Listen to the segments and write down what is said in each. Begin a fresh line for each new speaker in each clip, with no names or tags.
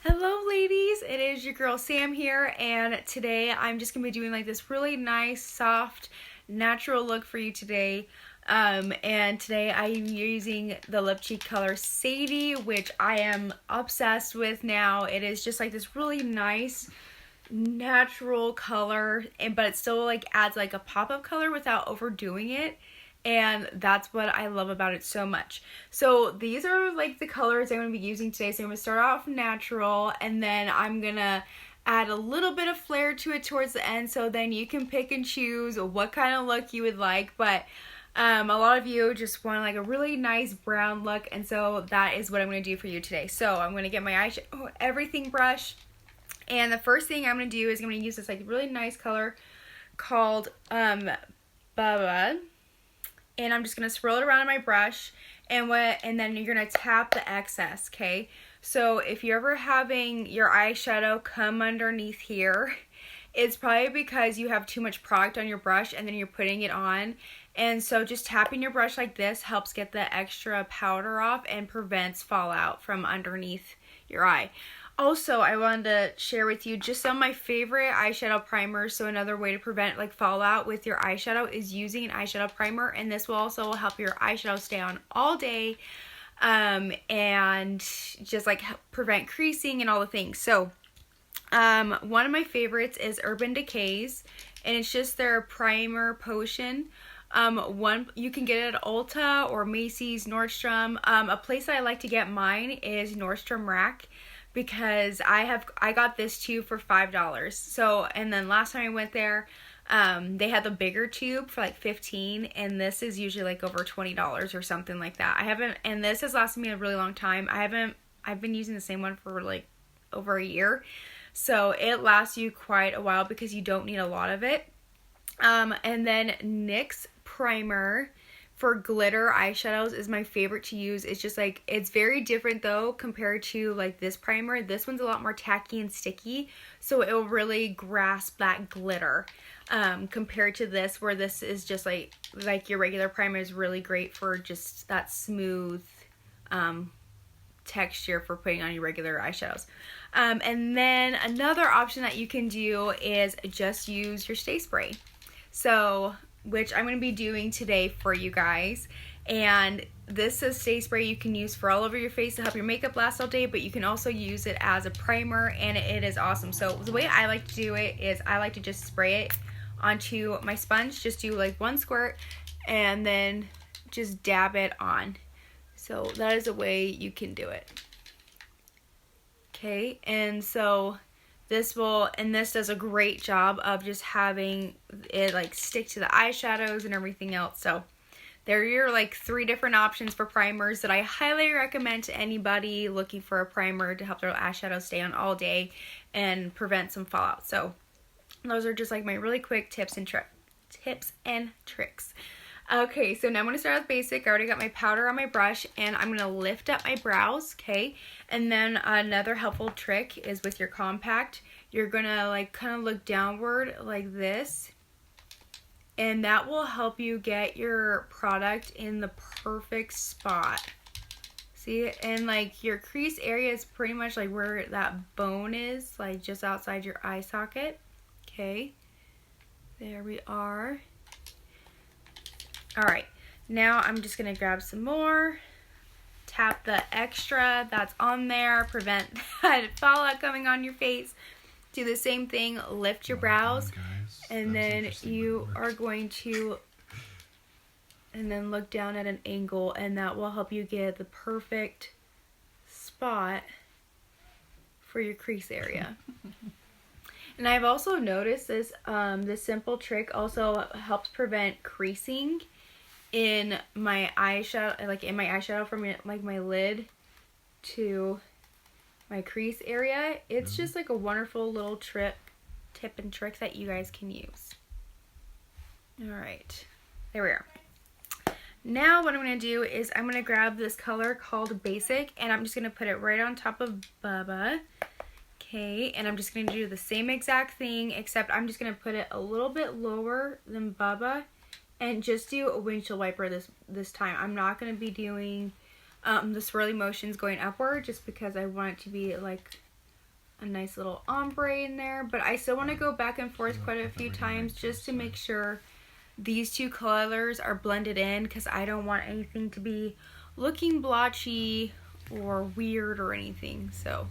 Hello ladies, it is your girl Sam here, and today I'm just going to be doing like this really nice, soft, natural look for you today. And today I am using the lip cheek color Sadie, which I am obsessed with now. It is just like this really nice, natural color, but it still like adds like a pop of color without overdoing it. And that's what I love about it so much. So these are like the colors I'm going to be using today. So I'm going to start off natural, and then I'm going to add a little bit of flair to it towards the end. So then you can pick and choose what kind of look you would like. But a lot of you just want like a really nice brown look. And so that is what I'm going to do for you today. So I'm going to get my eyeshadow everything brush. And the first thing I'm going to do is I'm going to use this like really nice color called Bubba. And I'm just going to swirl it around in my brush, and then you're going to tap the excess, okay? So if you're ever having your eyeshadow come underneath here, it's probably because you have too much product on your brush and then you're putting it on. And so just tapping your brush like this helps get the extra powder off and prevents fallout from underneath your eye. Also, I wanted to share with you just some of my favorite eyeshadow primers. So another way to prevent like fallout with your eyeshadow is using an eyeshadow primer, and this will also help your eyeshadow stay on all day and just like prevent creasing and all the things. So one of my favorites is Urban Decay's, and it's just their primer potion. One you can get it at Ulta or Macy's, Nordstrom. A place I like to get mine is Nordstrom Rack, because I got this tube for $5. So, and then last time I went there, they had the bigger tube for like $15, and this is usually like over $20 or something like that. And this has lasted me a really long time. I've been using the same one for like over a year. So it lasts you quite a while because you don't need a lot of it. And then NYX primer for glitter eyeshadows is my favorite to use. It's just like, it's very different though compared to like this primer. This one's a lot more tacky and sticky, so it will really grasp that glitter compared to this, where this is just like your regular primer is really great for just that smooth texture for putting on your regular eyeshadows. And then another option that you can do is just use your stay spray. So, which I'm going to be doing today for you guys. And this is stay spray you can use for all over your face to help your makeup last all day, but you can also use it as a primer, and it is awesome. So the way I like to do it is I like to just spray it onto my sponge, just do like one squirt, and then just dab it on. So that is a way you can do it. Okay, and so this does a great job of just having it like stick to the eyeshadows and everything else. So there are your like 3 different options for primers that I highly recommend to anybody looking for a primer to help their eyeshadow stay on all day and prevent some fallout. So those are just like my really quick tips and tricks. Okay, so now I'm going to start with basic. I already got my powder on my brush, and I'm going to lift up my brows, okay? And then another helpful trick is with your compact. You're going to like kind of look downward like this, and that will help you get your product in the perfect spot. See, and like your crease area is pretty much like where that bone is, like just outside your eye socket. Okay, there we are. Alright, now I'm just going to grab some more, tap the extra that's on there, prevent that fallout coming on your face. Do the same thing, lift your brows, and then you are going to, and then look down at an angle, and that will help you get the perfect spot for your crease area. And I've also noticed this simple trick also helps prevent creasing in my eyeshadow, from like my lid to my crease area. It's just like a wonderful little tip and trick that you guys can use. Alright, there we are. Now what I'm going to do is I'm going to grab this color called Basic, and I'm just going to put it right on top of Bubba. Okay, and I'm just going to do the same exact thing, except I'm just going to put it a little bit lower than Bubba, and just do a windshield wiper this time. I'm not going to be doing the swirly motions going upward, just because I want it to be like a nice little ombre in there, but I still want to go back and forth quite a few times just to make sure these two colors are blended in, because I don't want anything to be looking blotchy or weird or anything. So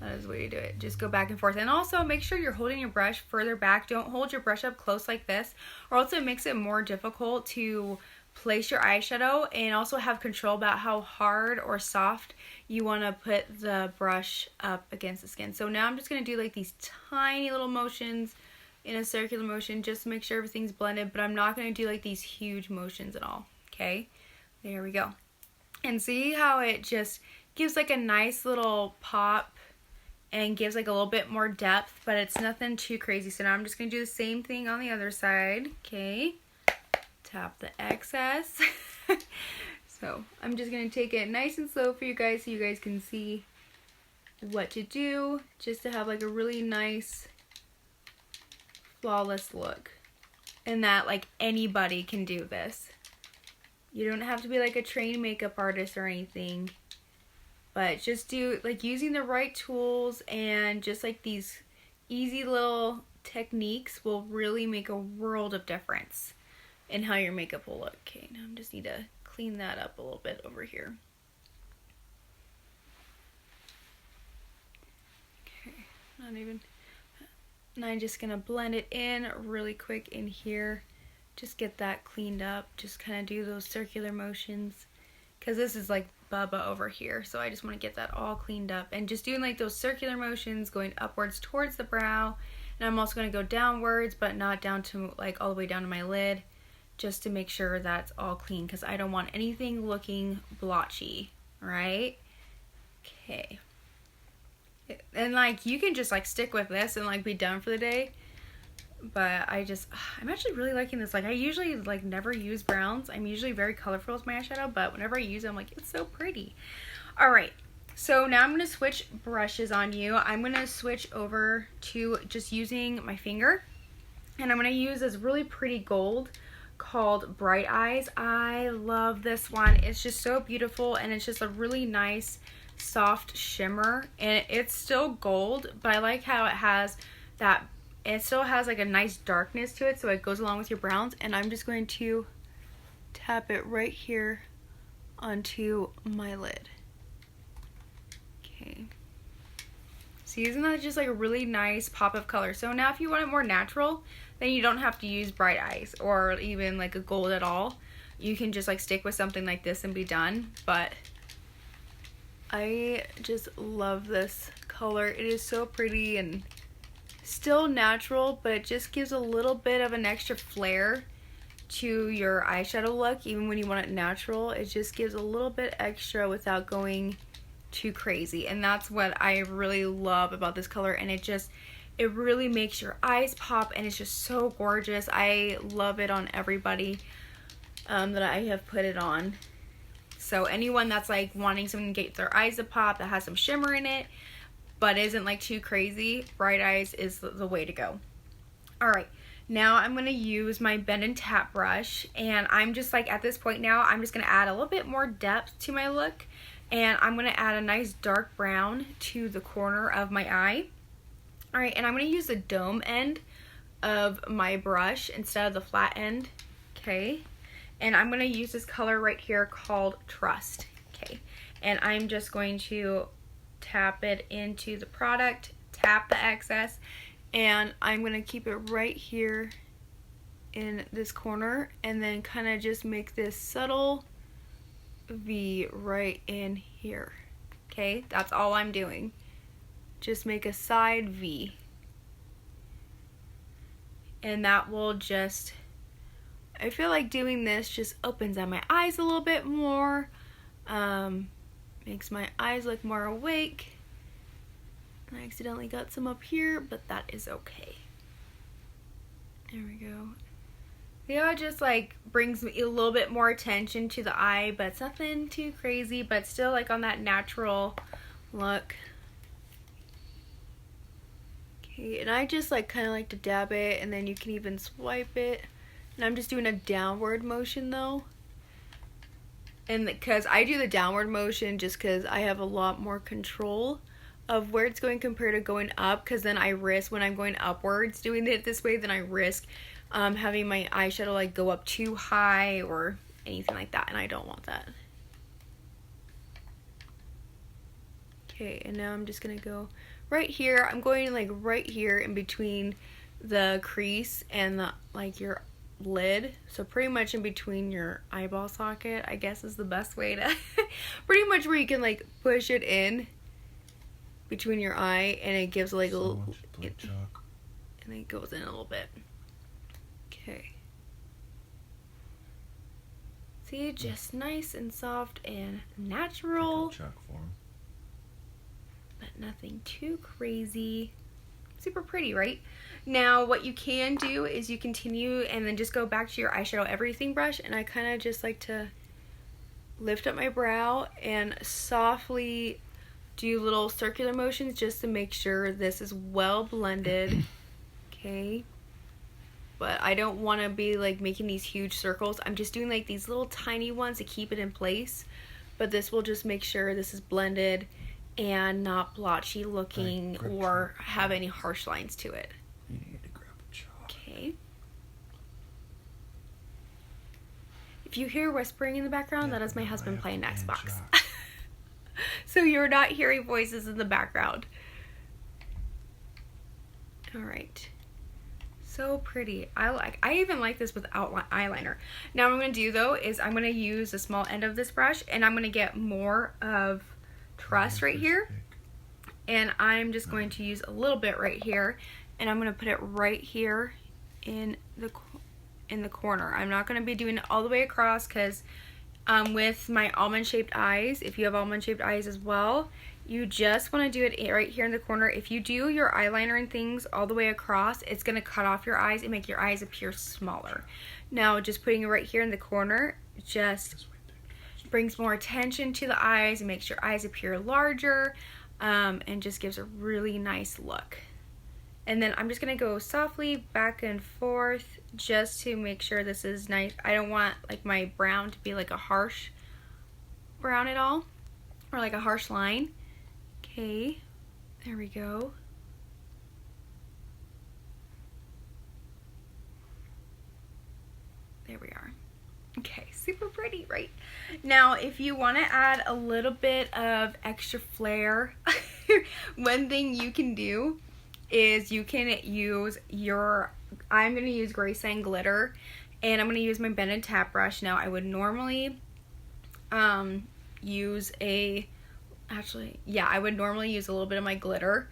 that is the way to do it. Just go back and forth. And also make sure you're holding your brush further back. Don't hold your brush up close like this, or else it makes it more difficult to place your eyeshadow, and also have control about how hard or soft you want to put the brush up against the skin. So now I'm just going to do like these tiny little motions in a circular motion just to make sure everything's blended, but I'm not going to do like these huge motions at all. Okay, there we go. And see how it just gives like a nice little pop and gives like a little bit more depth, but it's nothing too crazy. So now I'm just going to do the same thing on the other side. Okay, tap the excess. So I'm just going to take it nice and slow for you guys so you guys can see what to do, just to have like a really nice flawless look, and that like anybody can do this. You don't have to be like a trained makeup artist or anything, but just do like using the right tools and just like these easy little techniques will really make a world of difference in how your makeup will look. Okay, now I just need to clean that up a little bit over here. Okay, not even. And I'm just gonna blend it in really quick in here. Just get that cleaned up. Just kind of do those circular motions, because this is like Bubba over here. So I just want to get that all cleaned up. And just doing like those circular motions going upwards towards the brow. And I'm also going to go downwards, but not down to like all the way down to my lid, just to make sure that's all clean, because I don't want anything looking blotchy, right? Okay. And like you can just like stick with this and like be done for the day, but I'm actually really liking this. Like I usually like never use browns. I'm usually very colorful with my eyeshadow, but whenever I use it, I'm like, it's so pretty. All right, so now I'm gonna switch brushes on you. I'm gonna switch over to just using my finger, and I'm gonna use this really pretty gold called Bright Eyes. I love this one. It's just so beautiful, and it's just a really nice soft shimmer, and it's still gold, but I like how it has that, it still has like a nice darkness to it, so it goes along with your browns. And I'm just going to tap it right here onto my lid. Okay, so isn't that just like a really nice pop of color? So now if you want it more natural, then you don't have to use Bright Eyes or even like a gold at all. You can just like stick with something like this and be done. But I just love this color. It is so pretty and still natural, but it just gives a little bit of an extra flair to your eyeshadow look. Even when you want it natural, it just gives a little bit extra without going too crazy. And that's what I really love about this color. And it really makes your eyes pop, and it's just so gorgeous. I love it on everybody that I have put it on. So anyone that's like wanting something to get their eyes to pop, that has some shimmer in it, but isn't like too crazy, Bright Eyes is the way to go. All right, now I'm gonna use my bend and tap brush, and I'm just like at this point now, I'm just gonna add a little bit more depth to my look, and I'm gonna add a nice dark brown to the corner of my eye. All right, and I'm gonna use the dome end of my brush instead of the flat end. Okay. And I'm going to use this color right here called Trust. Okay. And I'm just going to tap it into the product, tap the excess, and I'm going to keep it right here in this corner, and then kind of just make this subtle V right in here. Okay. That's all I'm doing. Just make a side V. And that will just, I feel like doing this just opens up my eyes a little bit more, makes my eyes look more awake. I accidentally got some up here, but that is okay. There we go. Yeah, it just like brings me a little bit more attention to the eye, but it's nothing too crazy, but still like on that natural look. Okay, and I just like kind of like to dab it, and then you can even swipe it. And I'm just doing a downward motion though. And because I do the downward motion just because I have a lot more control of where it's going compared to going up, because then I risk when I'm going upwards doing it this way, then I risk having my eyeshadow like go up too high or anything like that, and I don't want that. Okay, and now I'm just gonna go right here. I'm going like right here in between the crease and the like your lid, so pretty much in between your eyeball socket, I guess is the best way to pretty much where you can like push it in between your eye, and it gives like a little and it goes in a little bit. Okay, see, just nice and soft and natural,
like chalk form,
but nothing too crazy. Super pretty, right? Now what you can do is you continue and then just go back to your eyeshadow everything brush, and I kind of just like to lift up my brow and softly do little circular motions just to make sure this is well blended. Okay, but I don't want to be like making these huge circles. I'm just doing like these little tiny ones to keep it in place, but this will just make sure this is blended and not blotchy looking or have any harsh lines to it.
You need to grab a chalk.
Okay. If you hear whispering in the background, that is my husband playing Xbox. So you're not hearing voices in the background. Alright. So pretty. I even like this without eyeliner. Now what I'm going to do though is I'm going to use the small end of this brush, and I'm going to get more of Trust right here, and I'm just going to use a little bit right here, and I'm going to put it right here in the corner. I'm not going to be doing it all the way across, because with my almond shaped eyes, if you have almond shaped eyes as well, you just want to do it right here in the corner. If you do your eyeliner and things all the way across, it's going to cut off your eyes and make your eyes appear smaller. Now just putting it right here in the corner just brings more attention to the eyes and makes your eyes appear larger, and just gives a really nice look. And then I'm just going to go softly back and forth just to make sure this is nice. I don't want like my brown to be like a harsh brown at all, or like a harsh line. Okay, there we go. There we are. Okay, super pretty, right? Now, if you want to add a little bit of extra flair, one thing you can do is you can use I'm going to use Graceland glitter, and I'm going to use my bend and tap brush. Now, I would normally use I would normally use a little bit of my glitter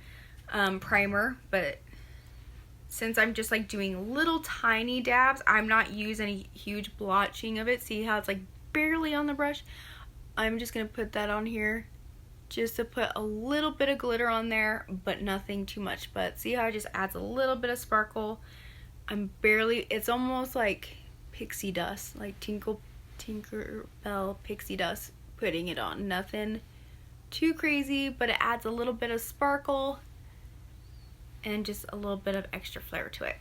primer, but since I'm just like doing little tiny dabs, I'm not using any huge blotching of it. See how it's like barely on the brush? I'm just going to put that on here just to put a little bit of glitter on there, but nothing too much. But see how it just adds a little bit of sparkle? It's almost like pixie dust, like Tinkerbell pixie dust, putting it on. Nothing too crazy, but it adds a little bit of sparkle and just a little bit of extra flair to it.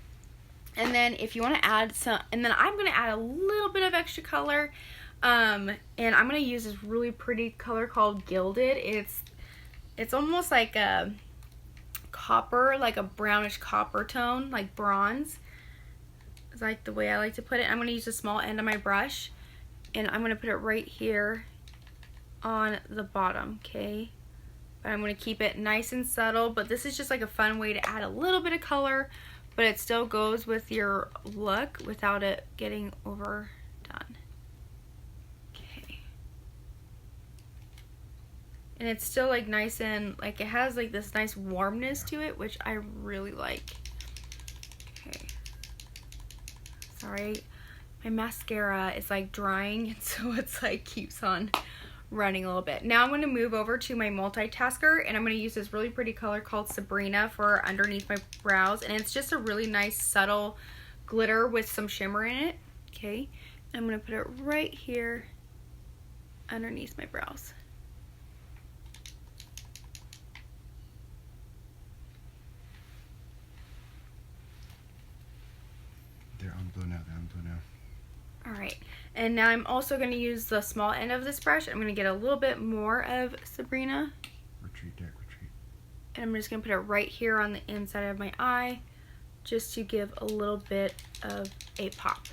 And then if you want to add some, and then I'm going to add a little bit of extra color, and I'm going to use this really pretty color called Gilded. It's almost like a copper, like a brownish copper tone, like bronze. It's like the way I like to put it. I'm going to use the small end of my brush, and I'm going to put it right here on the bottom, okay? But I'm going to keep it nice and subtle, but this is just like a fun way to add a little bit of color, but it still goes with your look without it getting overdone. Okay. And it's still like nice and like it has like this nice warmness to it, which I really like. Okay. Sorry, my mascara is like drying, and so it's like keeps on running a little bit. Now I'm going to move over to my multitasker, and I'm going to use this really pretty color called Sabrina for underneath my brows, and it's just a really nice subtle glitter with some shimmer in it. Okay, I'm going to put it right here underneath my brows.
They're on blue now,
Alright, and now I'm also going to use the small end of this brush. I'm going to get a little bit more of Sabrina.
Retreat, deck, retreat.
And I'm just going to put it right here on the inside of my eye just to give a little bit of a pop.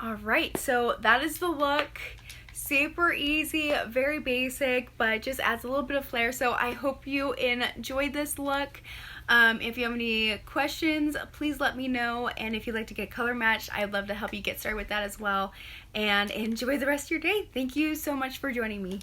Alright, so that is the look. Super easy, very basic, but just adds a little bit of flair. So I hope you enjoyed this look. If you have any questions, please let me know. And if you'd like to get color matched, I'd love to help you get started with that as well. And enjoy the rest of your day. Thank you so much for joining me.